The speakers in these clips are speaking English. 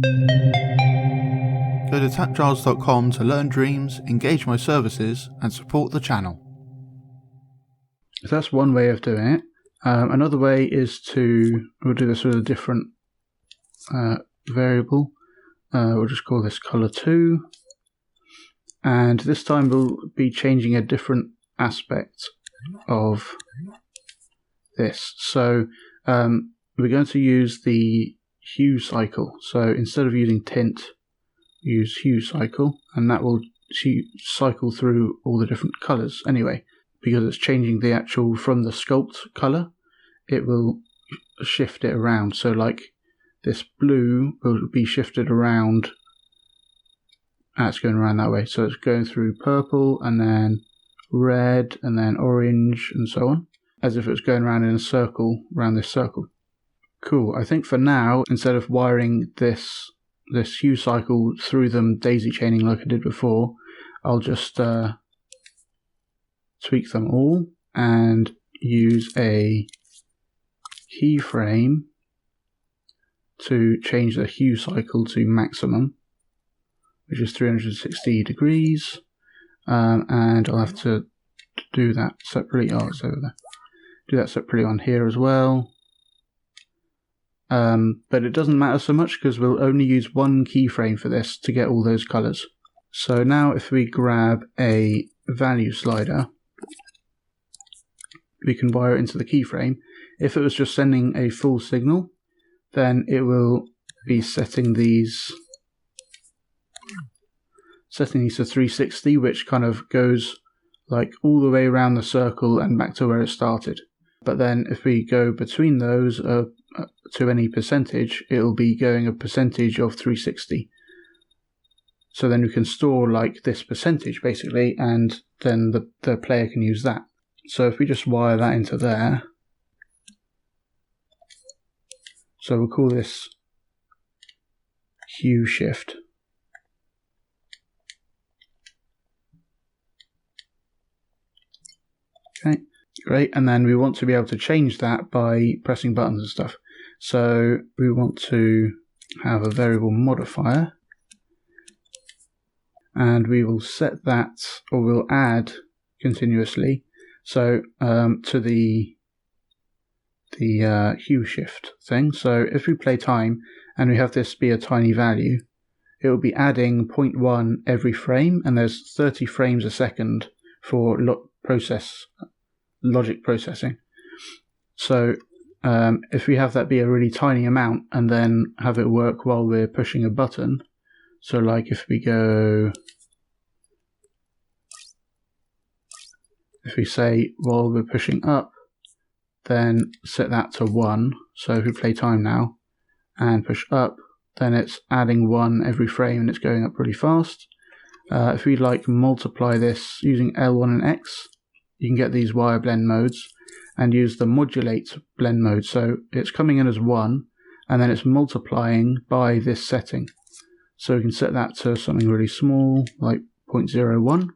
Go to TAPgiles.com to learn dreams, engage my services, and support the channel. So that's one way of doing it. Another way is we'll do this with a different variable. We'll just call this color 2. And this time we'll be changing a different aspect of this. So we're going to use the hue cycle. So instead of using tint, use hue cycle, and that will cycle through all the different colors anyway. Because it's changing the actual, from the sculpt color, it will shift it around. So like this blue will be shifted around. It's going around that way. So it's going through purple and then red and then orange and so on, as if it was going around in a circle around this circle. Cool. I think for now, instead of wiring this hue cycle through them daisy chaining like I did before, I'll just tweak them all and use a keyframe to change the hue cycle to maximum, which is 360 degrees, and I'll have to do that separately. Oh, it's over there. Do that separately on here as well. But it doesn't matter so much because we'll only use one keyframe for this to get all those colors. So now if we grab a value slider, we can wire it into the keyframe. If it was just sending a full signal, then it will be setting these to 360, which kind of goes like all the way around the circle and back to where it started. But then if we go between those to any percentage, it will be going a percentage of 360. So then we can store like this percentage basically, and then the player can use that. So if we just wire that into there, so we'll call this hue shift. Okay, great. And then we want to be able to change that by pressing buttons and stuff. So we want to have a variable modifier, and we will set that, or we'll add continuously. So to the hue shift thing. So if we play time and we have this be a tiny value, it will be adding 0.1 every frame, and there's 30 frames a second for logic processing. So if we have that be a really tiny amount and then have it work while we're pushing a button, so like if we say while we're pushing up, then set that to 1. So if we play time now and push up, then it's adding 1 every frame and it's going up really fast. If we like multiply this using L1 and X, you can get these wire blend modes, and use the modulate blend mode. So it's coming in as 1 and then it's multiplying by this setting. So we can set that to something really small like 0.01.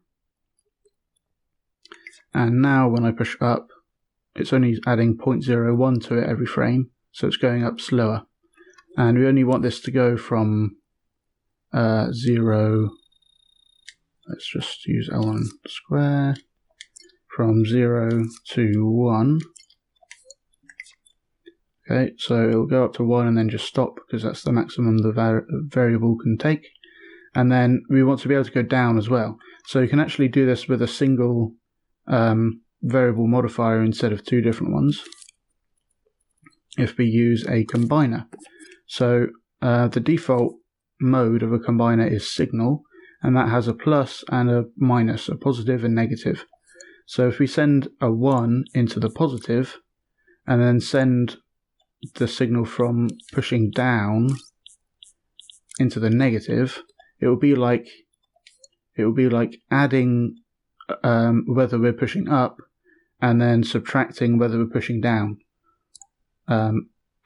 And now when I push up, it's only adding 0.01 to it every frame, so it's going up slower. And we only want this to go from 0, let's just use L1 square, from 0 to 1. Okay, so it'll go up to 1 and then just stop, because that's the maximum the variable can take. And then we want to be able to go down as well. So you can actually do this with a single variable modifier instead of 2 different ones if we use a combiner. So the default mode of a combiner is signal, and that has a plus and a minus, a positive and negative. So if we send a 1 into the positive and then send the signal from pushing down into the negative, it will be like adding whether we're pushing up and then subtracting whether we're pushing down.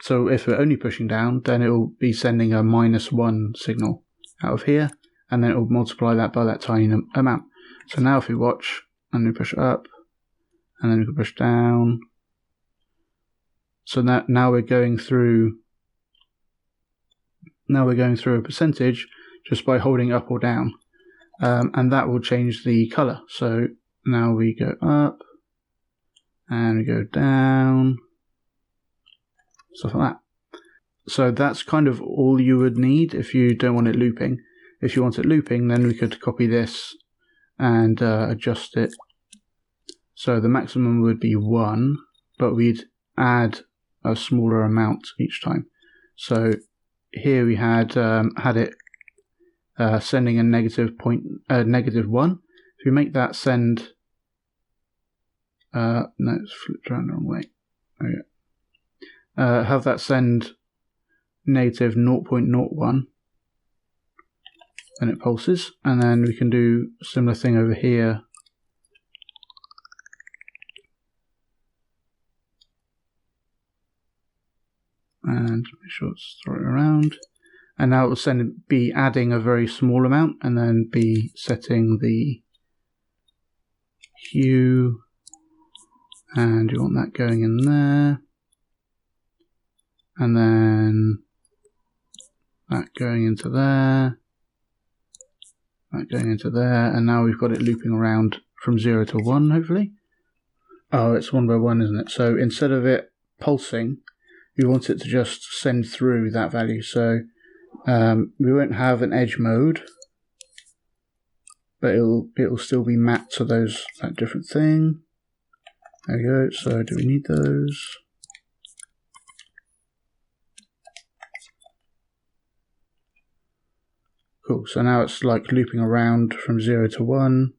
So if we're only pushing down, then it will be sending a -1 signal out of here, and then it will multiply that by that tiny amount. So now if we watch and we push up, and then we can push down. So now we're going through now we're going through a percentage just by holding up or down. And that will change the color. So now we go up and we go down, stuff like that. So that's kind of all you would need if you don't want it looping. If you want it looping, then we could copy this and adjust it. So the maximum would be 1, but we'd add a smaller amount each time. So here we had it sending a -1. If we make that send, no, it's flipped around the wrong way. Okay. Have that send -0.01, and it pulses, and then we can do a similar thing over here. And make sure it's throw it around. And now it will be adding a very small amount, and then be setting the hue, and you want that going in there, and then that going into there, that going into there, and now we've got it looping around from 0 to 1, hopefully. Oh, it's 1 by 1, isn't it? So instead of it pulsing, we want it to just send through that value. So we won't have an edge mode, but it'll still be mapped to that different thing. There we go. So do we need those? Cool. So now it's like looping around from 0 to 1,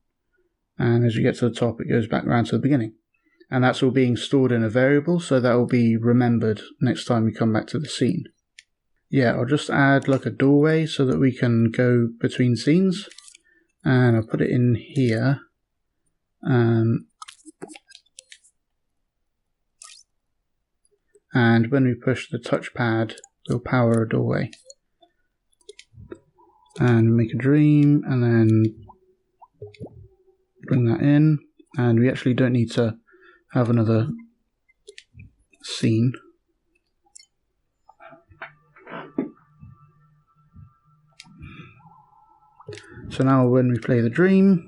and as you get to the top, it goes back around to the beginning. And that's all being stored in a variable, so that will be remembered next time we come back to the scene. Yeah, I'll just add like a doorway so that we can go between scenes, and I'll put it in here. And when we push the touchpad, we'll power a doorway. And make a dream, and then bring that in. And we actually don't need to have another scene. So now when we play the dream,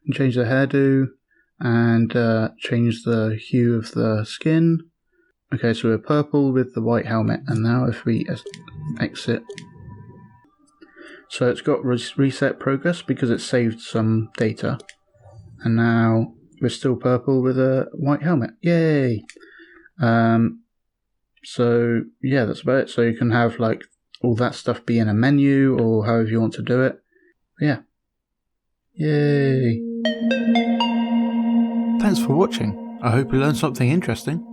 we change the hairdo and change the hue of the skin. Okay, so we're purple with the white helmet, and now if we exit, so it's got reset progress because it saved some data, and now we're still purple with a white helmet. Yay! So yeah, that's about it. So you can have like all that stuff be in a menu or however you want to do it. Yeah. Yay! Thanks for watching. I hope you learned something interesting.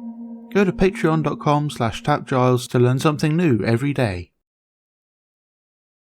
Go to patreon.com/TAPgiles to learn something new every day.